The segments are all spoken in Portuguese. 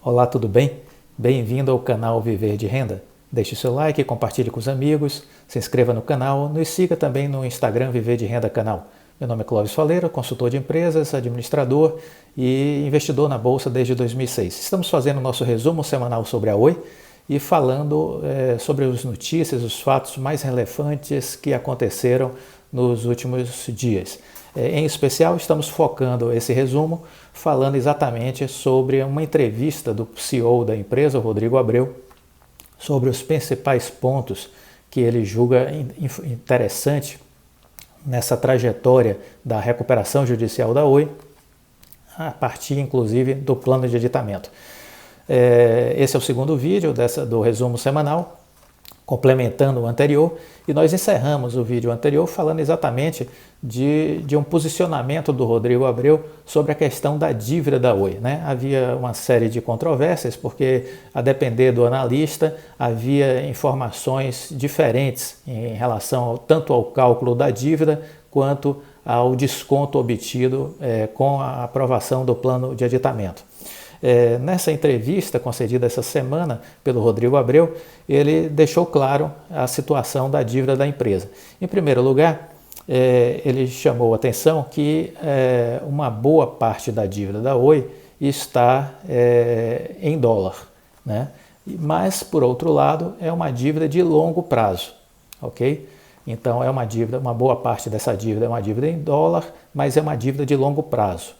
Olá, tudo bem? Bem-vindo ao canal Viver de Renda. Deixe seu like, compartilhe com os amigos, se inscreva no canal, nos siga também no Instagram Viver de Renda Canal. Meu nome é Clóvis Faleiro, consultor de empresas, administrador e investidor na Bolsa desde 2006. Estamos fazendo nosso resumo semanal sobre a Oi e falando sobre as notícias, os fatos mais relevantes que aconteceram nos últimos dias. Em especial, estamos focando esse resumo falando exatamente sobre uma entrevista do CEO da empresa, Rodrigo Abreu, sobre os principais pontos que ele julga interessante nessa trajetória da recuperação judicial da Oi, a partir inclusive do plano de aditamento. Esse é o segundo vídeo do resumo semanal, complementando o anterior, e nós encerramos o vídeo anterior falando exatamente de um posicionamento do Rodrigo Abreu sobre a questão da dívida da Oi, né? Havia uma série de controvérsias, porque a depender do analista, havia informações diferentes em relação tanto ao cálculo da dívida quanto ao desconto obtido com a aprovação do plano de aditamento. Nessa entrevista concedida essa semana pelo Rodrigo Abreu, ele deixou claro a situação da dívida da empresa. Em primeiro lugar, ele chamou a atenção que uma boa parte da dívida da Oi está em dólar, né? Mas, por outro lado, é uma dívida de longo prazo, ok? Então, é uma dívida, uma boa parte dessa dívida é uma dívida em dólar, mas é uma dívida de longo prazo.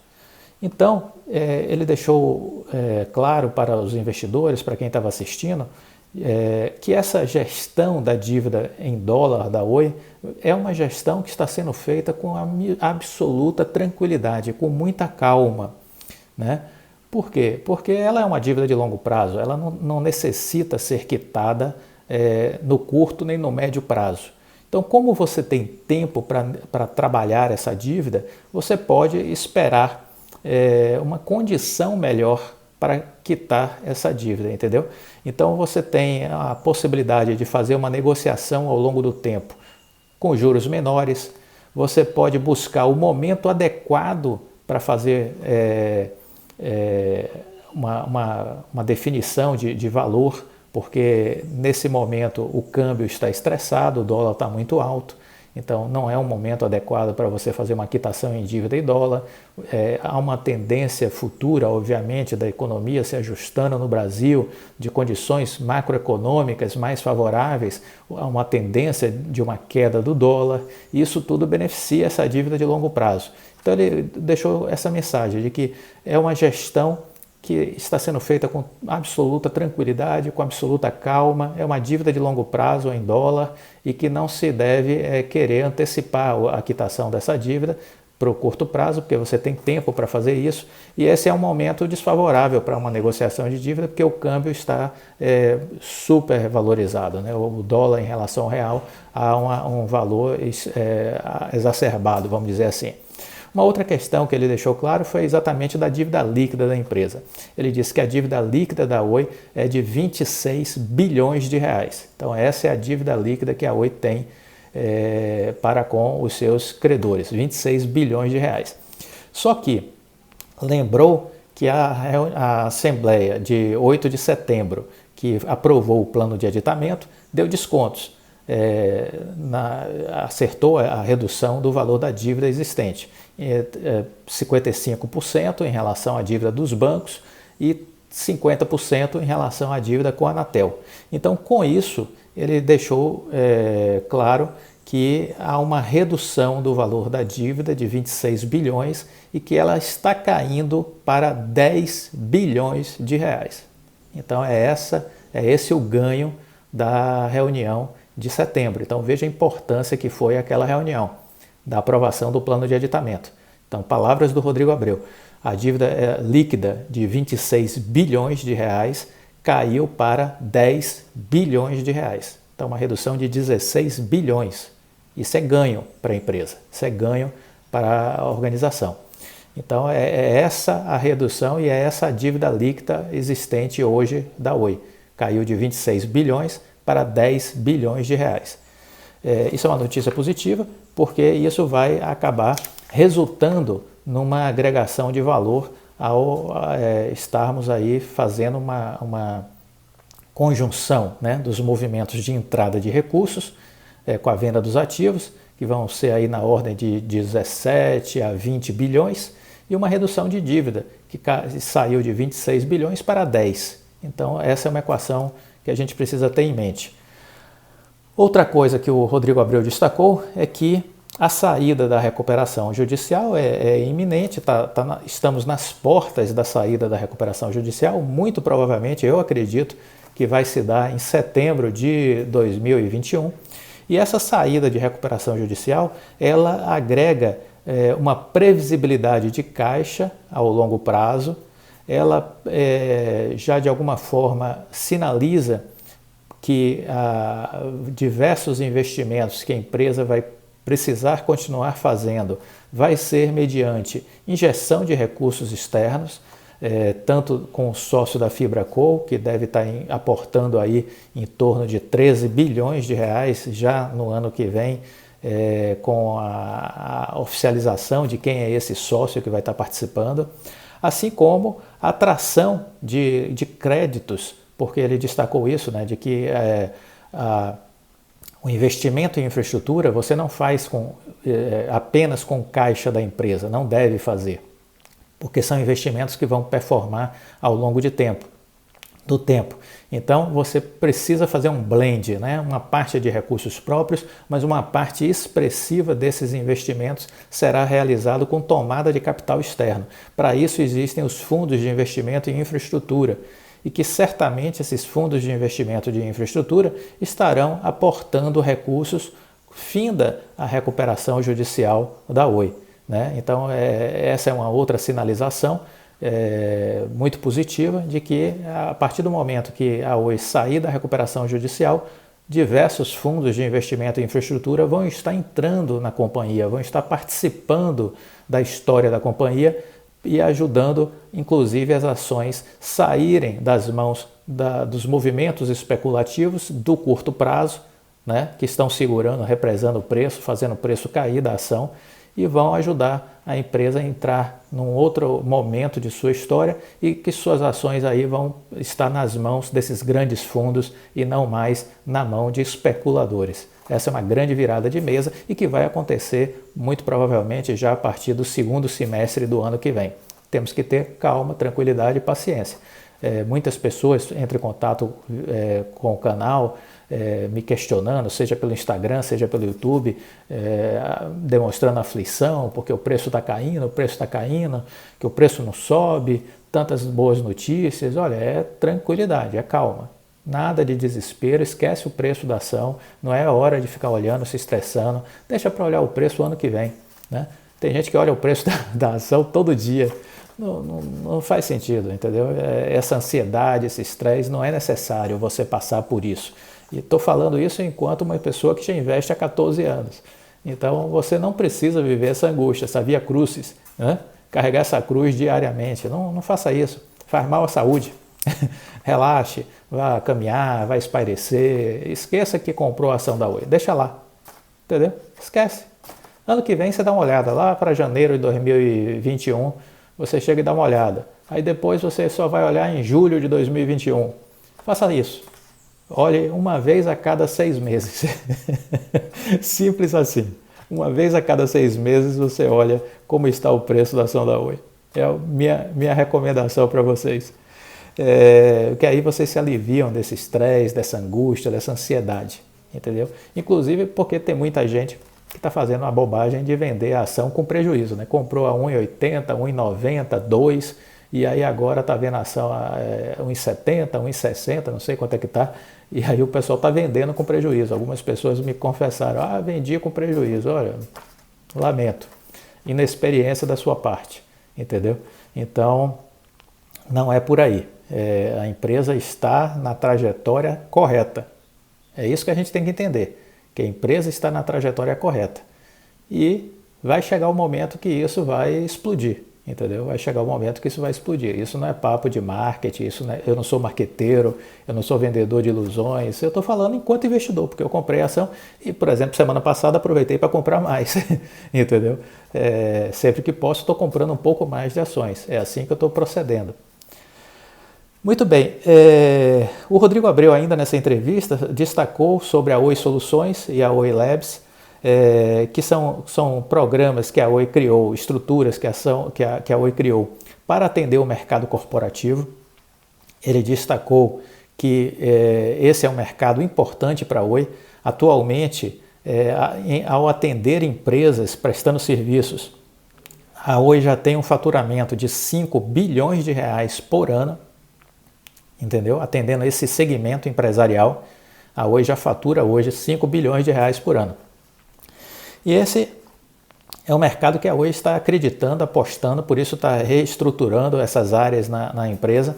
Então, ele deixou claro para os investidores, para quem estava assistindo, que essa gestão da dívida em dólar da Oi é uma gestão que está sendo feita com absoluta tranquilidade, com muita calma, né? Por quê? Porque ela é uma dívida de longo prazo, ela não necessita ser quitada no curto nem no médio prazo. Então, como você tem tempo para trabalhar essa dívida, você pode esperar uma condição melhor para quitar essa dívida, entendeu? Então você tem a possibilidade de fazer uma negociação ao longo do tempo com juros menores, você pode buscar o momento adequado para fazer uma definição de valor, porque nesse momento o câmbio está estressado, o dólar está muito alto. Então, não é um momento adequado para você fazer uma quitação em dívida em dólar. Há uma tendência futura, obviamente, da economia se ajustando no Brasil, de condições macroeconômicas mais favoráveis, há uma tendência de uma queda do dólar, e isso tudo beneficia essa dívida de longo prazo. Então, ele deixou essa mensagem de que é uma gestão que está sendo feita com absoluta tranquilidade, com absoluta calma, é uma dívida de longo prazo em dólar e que não se deve querer antecipar a quitação dessa dívida para o curto prazo, porque você tem tempo para fazer isso, e esse é um momento desfavorável para uma negociação de dívida, porque o câmbio está super valorizado, né? O dólar em relação ao real há um valor exacerbado, vamos dizer assim. Uma outra questão que ele deixou claro foi exatamente da dívida líquida da empresa. Ele disse que a dívida líquida da Oi é de 26 bilhões de reais. Então essa é a dívida líquida que a Oi tem para com os seus credores, 26 bilhões de reais. Só que lembrou que a Assembleia de 8 de setembro, que aprovou o plano de aditamento, deu descontos. Acertou a redução do valor da dívida existente, 55% em relação à dívida dos bancos e 50% em relação à dívida com a Anatel. Então, com isso, ele deixou claro que há uma redução do valor da dívida de 26 bilhões e que ela está caindo para 10 bilhões de reais. Então, é esse o ganho da reunião de setembro. Então veja a importância que foi aquela reunião da aprovação do plano de aditamento. Então, palavras do Rodrigo Abreu, a dívida líquida de 26 bilhões de reais caiu para 10 bilhões de reais. Então, uma redução de 16 bilhões. Isso é ganho para a empresa, isso é ganho para a organização. Então, é essa a redução e é essa a dívida líquida existente hoje da Oi. Caiu de 26 bilhões para 10 bilhões de reais. Isso é uma notícia positiva, porque isso vai acabar resultando numa agregação de valor ao estarmos aí fazendo uma conjunção, né, dos movimentos de entrada de recursos com a venda dos ativos, que vão ser aí na ordem de 17 a 20 bilhões, e uma redução de dívida, que saiu de 26 bilhões para 10. Então, essa é uma equação que a gente precisa ter em mente. Outra coisa que o Rodrigo Abreu destacou é que a saída da recuperação judicial é iminente, estamos nas portas da saída da recuperação judicial, muito provavelmente, eu acredito, que vai se dar em setembro de 2021. E essa saída de recuperação judicial, ela agrega uma previsibilidade de caixa ao longo prazo, ela já de alguma forma sinaliza que diversos investimentos que a empresa vai precisar continuar fazendo vai ser mediante injeção de recursos externos, tanto com o sócio da FibraCo, que deve estar aportando aí em torno de 13 bilhões de reais já no ano que vem, com a oficialização de quem é esse sócio que vai estar participando, assim como a atração de créditos, porque ele destacou isso, né, de que o investimento em infraestrutura você não faz apenas com caixa da empresa, não deve fazer, porque são investimentos que vão performar ao longo do tempo. Então você precisa fazer um blend, né? Uma parte de recursos próprios, mas uma parte expressiva desses investimentos será realizado com tomada de capital externo. Para isso existem os fundos de investimento em infraestrutura, e que certamente esses fundos de investimento de infraestrutura estarão aportando recursos finda a recuperação judicial da Oi, né? Então essa é uma outra sinalização muito positiva de que a partir do momento que a Oi sair da recuperação judicial, diversos fundos de investimento em infraestrutura vão estar entrando na companhia, vão estar participando da história da companhia e ajudando, inclusive, as ações saírem das mãos dos movimentos especulativos do curto prazo, né, que estão segurando, represando o preço, fazendo o preço cair da ação, e vão ajudar a empresa a entrar num outro momento de sua história e que suas ações aí vão estar nas mãos desses grandes fundos e não mais na mão de especuladores. Essa é uma grande virada de mesa e que vai acontecer muito provavelmente já a partir do segundo semestre do ano que vem. Temos que ter calma, tranquilidade e paciência. Muitas pessoas entram em contato com o canal, me questionando, seja pelo Instagram, seja pelo YouTube, demonstrando aflição, porque o preço está caindo, que o preço não sobe, tantas boas notícias. Olha, é tranquilidade, é calma. Nada de desespero, esquece o preço da ação, não é hora de ficar olhando, se estressando, deixa para olhar o preço o ano que vem, né? Tem gente que olha o preço da ação todo dia, não faz sentido, entendeu? Essa ansiedade, esse estresse, não é necessário você passar por isso. E estou falando isso enquanto uma pessoa que já investe há 14 anos. Então você não precisa viver essa angústia, essa via crucis, né? Carregar essa cruz diariamente, não faça isso, faz mal à saúde. Relaxe, vá caminhar, vá espairecer, esqueça que comprou a ação da Oi, deixa lá, entendeu? Esquece. Ano que vem você dá uma olhada, lá para janeiro de 2021, você chega e dá uma olhada. Aí depois você só vai olhar em julho de 2021. Faça isso. Olhe uma vez a cada 6 meses. Simples assim. Uma vez a cada 6 meses você olha como está o preço da ação da Oi. É a minha recomendação para vocês. Que aí vocês se aliviam desse estresse, dessa angústia, dessa ansiedade, entendeu? Inclusive porque tem muita gente que está fazendo uma bobagem de vender a ação com prejuízo, né? Comprou a 1,80, 1,90, 2, e aí agora está vendo a ação a 1,70, 1,60, não sei quanto é que está, e aí o pessoal está vendendo com prejuízo. Algumas pessoas me confessaram, vendi com prejuízo. Olha, lamento, inexperiência da sua parte, entendeu? Então, não é por aí. A empresa está na trajetória correta. É isso que a gente tem que entender, que a empresa está na trajetória correta. E vai chegar o momento que isso vai explodir. entendeu? Vai chegar o momento que isso vai explodir. Isso não é papo de marketing, eu não sou marqueteiro, eu não sou vendedor de ilusões, eu estou falando enquanto investidor, porque eu comprei a ação e, por exemplo, semana passada aproveitei para comprar mais, entendeu? Sempre que posso estou comprando um pouco mais de ações, é assim que eu estou procedendo. Muito bem, o Rodrigo Abreu ainda nessa entrevista destacou sobre a Oi Soluções e a Oi Labs, que são programas que a Oi criou, estruturas que a Oi criou para atender o mercado corporativo. Ele destacou que esse é um mercado importante para a Oi. Atualmente, ao atender empresas prestando serviços, a Oi já tem um faturamento de 5 bilhões de reais por ano, entendeu? Atendendo esse segmento empresarial, a Oi já fatura hoje 5 bilhões de reais por ano. E esse é um mercado que a Oi está acreditando, apostando, por isso está reestruturando essas áreas na empresa,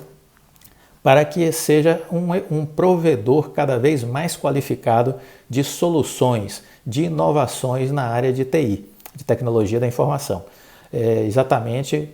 para que seja um provedor cada vez mais qualificado de soluções, de inovações na área de TI, de tecnologia da informação. Exatamente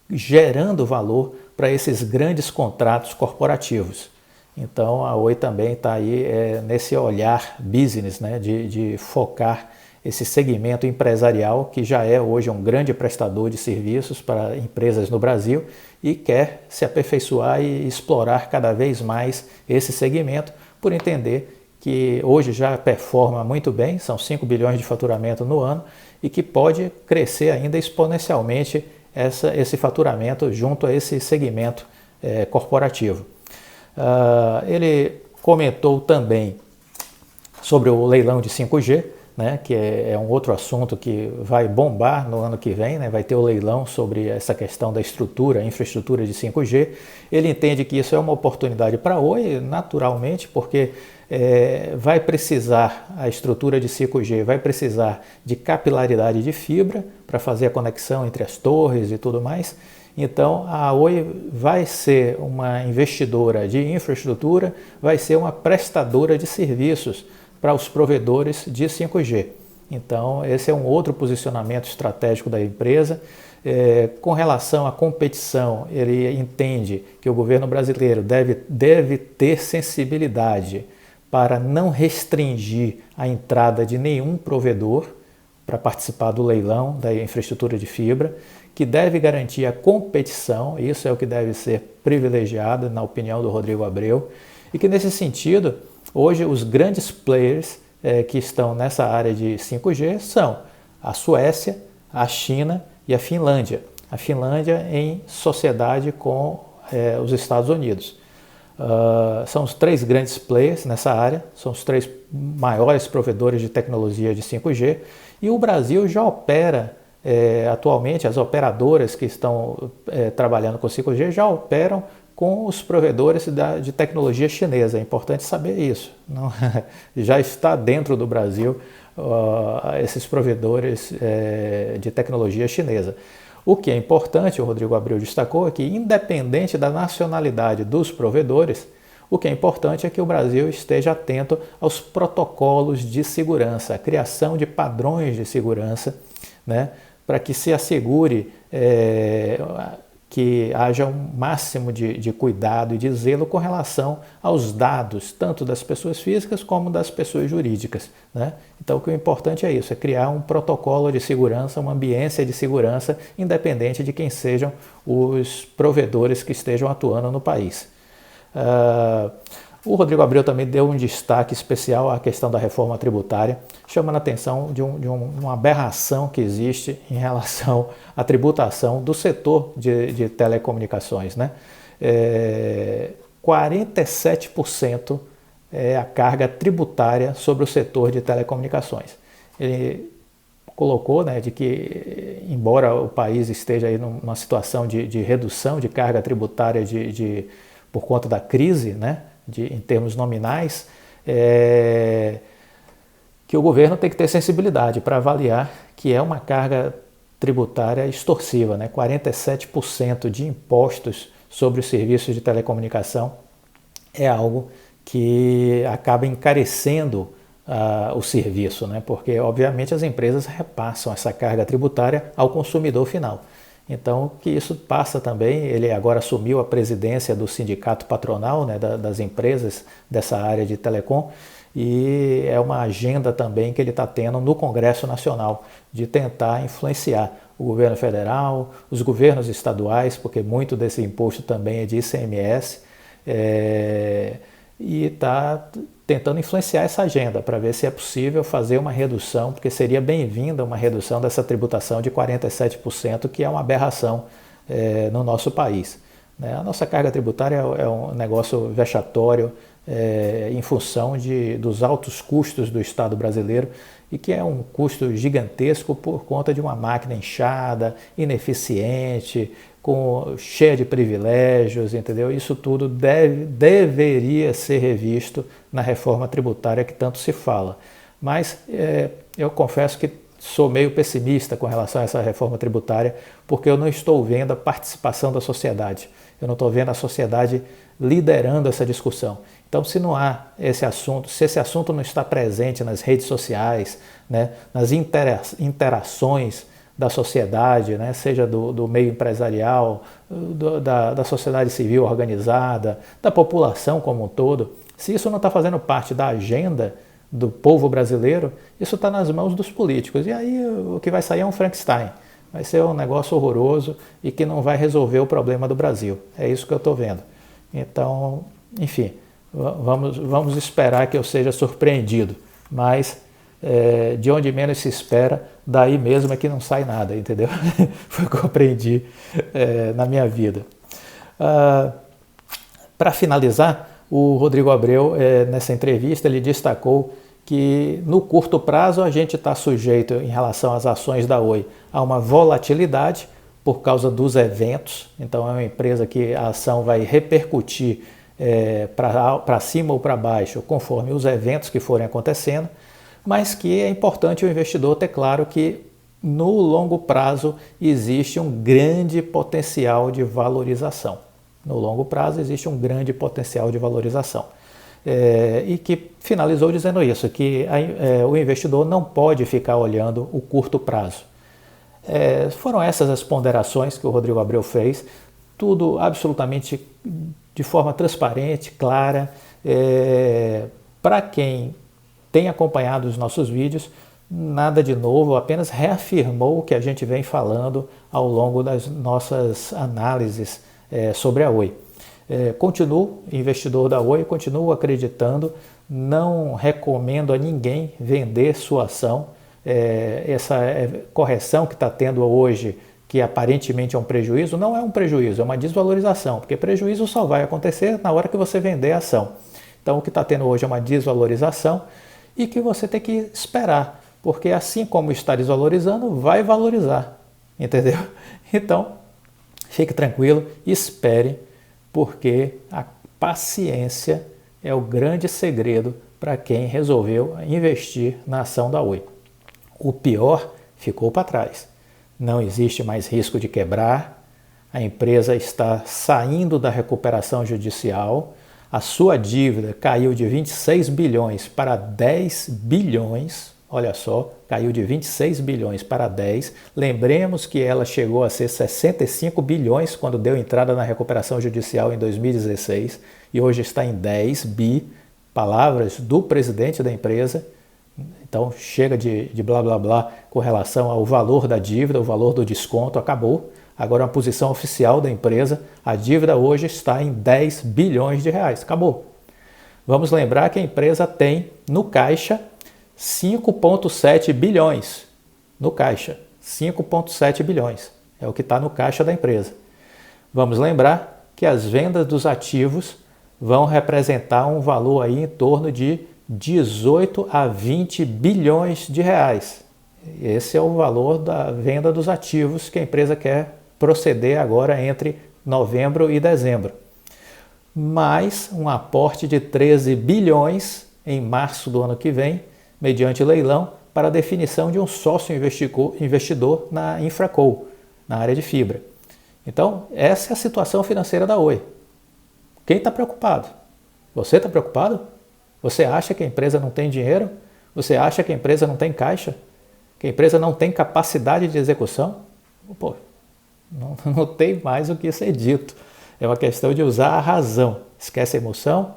gerando valor para esses grandes contratos corporativos. Então a Oi também está aí nesse olhar business, né, de focar esse segmento empresarial que já é hoje um grande prestador de serviços para empresas no Brasil e quer se aperfeiçoar e explorar cada vez mais esse segmento por entender que hoje já performa muito bem, são 5 bilhões de faturamento no ano e que pode crescer ainda exponencialmente esse faturamento junto a esse segmento corporativo. Ele comentou também sobre o leilão de 5G, né, que é um outro assunto que vai bombar no ano que vem, né, vai ter o leilão sobre essa questão da infraestrutura de 5G. Ele entende que isso é uma oportunidade para a Oi, naturalmente, porque vai precisar, a estrutura de 5G vai precisar de capilaridade de fibra para fazer a conexão entre as torres e tudo mais. Então a Oi vai ser uma investidora de infraestrutura, vai ser uma prestadora de serviços para os provedores de 5G. Então esse é um outro posicionamento estratégico da empresa. Com relação à competição, ele entende que o governo brasileiro deve ter sensibilidade para não restringir a entrada de nenhum provedor para participar do leilão da infraestrutura de fibra, que deve garantir a competição, isso é o que deve ser privilegiado, na opinião do Rodrigo Abreu, e que nesse sentido, hoje os grandes players que estão nessa área de 5G são a Suécia, a China e a Finlândia. A Finlândia em sociedade com os Estados Unidos. São os 3 grandes players nessa área, são os 3 maiores provedores de tecnologia de 5G e o Brasil já opera, atualmente as operadoras que estão trabalhando com 5G já operam com os provedores de tecnologia chinesa, é importante saber isso. Não, já está dentro do Brasil esses provedores de tecnologia chinesa. O que é importante, o Rodrigo Abreu destacou, é que independente da nacionalidade dos provedores, o que é importante é que o Brasil esteja atento aos protocolos de segurança, a criação de padrões de segurança, né, para que se assegure que haja um máximo de cuidado e de zelo com relação aos dados, tanto das pessoas físicas como das pessoas jurídicas, né? Então o que é importante é isso, é criar um protocolo de segurança, uma ambiência de segurança, independente de quem sejam os provedores que estejam atuando no país. O Rodrigo Abreu também deu um destaque especial à questão da reforma tributária, chamando a atenção de uma aberração que existe em relação à tributação do setor de telecomunicações, né? 47% é a carga tributária sobre o setor de telecomunicações. Ele colocou, né, de que, embora o país esteja aí numa situação de redução de carga tributária por conta da crise, né, em termos nominais, que o governo tem que ter sensibilidade para avaliar que é uma carga tributária extorsiva, né? 47% de impostos sobre os serviços de telecomunicação é algo que acaba encarecendo o serviço, né? Porque obviamente as empresas repassam essa carga tributária ao consumidor final. Então, que isso passa também, ele agora assumiu a presidência do sindicato patronal, né, das empresas dessa área de telecom, e é uma agenda também que ele está tendo no Congresso Nacional, de tentar influenciar o governo federal, os governos estaduais, porque muito desse imposto também é de ICMS, e está tentando influenciar essa agenda para ver se é possível fazer uma redução, porque seria bem-vinda uma redução dessa tributação de 47%, que é uma aberração no nosso país. Né? A nossa carga tributária é um negócio vexatório em função dos altos custos do Estado brasileiro e que é um custo gigantesco por conta de uma máquina inchada, ineficiente, cheia de privilégios, entendeu? Isso tudo deveria ser revisto na reforma tributária que tanto se fala. Mas eu confesso que sou meio pessimista com relação a essa reforma tributária, porque eu não estou vendo a participação da sociedade. Eu não estou vendo a sociedade liderando essa discussão. Então, se não há esse assunto, se esse assunto não está presente nas redes sociais, né, nas interações da sociedade, né, seja do meio empresarial, da sociedade civil organizada, da população como um todo, se isso não está fazendo parte da agenda do povo brasileiro, isso está nas mãos dos políticos. E aí o que vai sair é um Frankenstein. Vai ser um negócio horroroso e que não vai resolver o problema do Brasil. É isso que eu estou vendo. Então, enfim, vamos esperar que eu seja surpreendido. Mas de onde menos se espera, daí mesmo é que não sai nada, entendeu? Foi o que eu aprendi na minha vida. Para finalizar, o Rodrigo Abreu, nessa entrevista, ele destacou que no curto prazo a gente está sujeito, em relação às ações da Oi, a uma volatilidade por causa dos eventos. Então é uma empresa que a ação vai repercutir para cima ou para baixo, conforme os eventos que forem acontecendo, mas que é importante o investidor ter claro que no longo prazo existe um grande potencial de valorização. No longo prazo existe um grande potencial de valorização. E que finalizou dizendo isso, que o investidor não pode ficar olhando o curto prazo. Foram essas as ponderações que o Rodrigo Abreu fez, tudo absolutamente de forma transparente, clara. Para quem tem acompanhado os nossos vídeos, nada de novo, apenas reafirmou o que a gente vem falando ao longo das nossas análises sobre a Oi. Continuo investidor da Oi, continuo acreditando, não recomendo a ninguém vender sua ação. Essa correção que está tendo hoje, que aparentemente é um prejuízo, não é um prejuízo, é uma desvalorização, porque prejuízo só vai acontecer na hora que você vender a ação. Então o que está tendo hoje é uma desvalorização e que você tem que esperar, porque assim como está desvalorizando, vai valorizar, entendeu? Então, fique tranquilo, espere, porque a paciência é o grande segredo para quem resolveu investir na ação da Oi. O pior ficou para trás. Não existe mais risco de quebrar, a empresa está saindo da recuperação judicial, a sua dívida caiu de 26 bilhões para 10 bilhões, olha só, caiu de 26 bilhões para 10. Lembremos que ela chegou a ser 65 bilhões quando deu entrada na recuperação judicial em 2016 e hoje está em 10 bi, palavras do presidente da empresa. Então chega de blá blá blá com relação ao valor da dívida, o valor do desconto, acabou. Agora, a posição oficial da empresa, a dívida hoje está em 10 bilhões de reais. Acabou. Vamos lembrar que a empresa tem no caixa 5,7 bilhões. No caixa, 5,7 bilhões. É o que está no caixa da empresa. Vamos lembrar que as vendas dos ativos vão representar um valor aí em torno de 18 a 20 bilhões de reais. Esse é o valor da venda dos ativos que a empresa quer proceder agora entre novembro e dezembro. Mais um aporte de 13 bilhões em março do ano que vem, mediante leilão, para a definição de um sócio investidor na Infraco, na área de fibra. Então, essa é a situação financeira da Oi. Quem está preocupado? Você está preocupado? Você acha que a empresa não tem dinheiro? Você acha que a empresa não tem caixa? Que a empresa não tem capacidade de execução? Pô, Não, não tem mais o que ser dito. É uma questão de usar a razão. Esquece a emoção,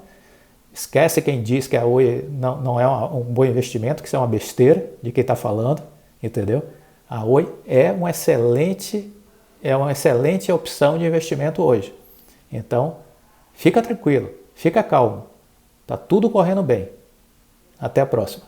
esquece quem diz que a Oi não é um bom investimento, que isso é uma besteira de quem está falando, entendeu? A Oi é uma excelente opção de investimento hoje. Então, fica tranquilo, fica calmo. Tá tudo correndo bem. Até a próxima.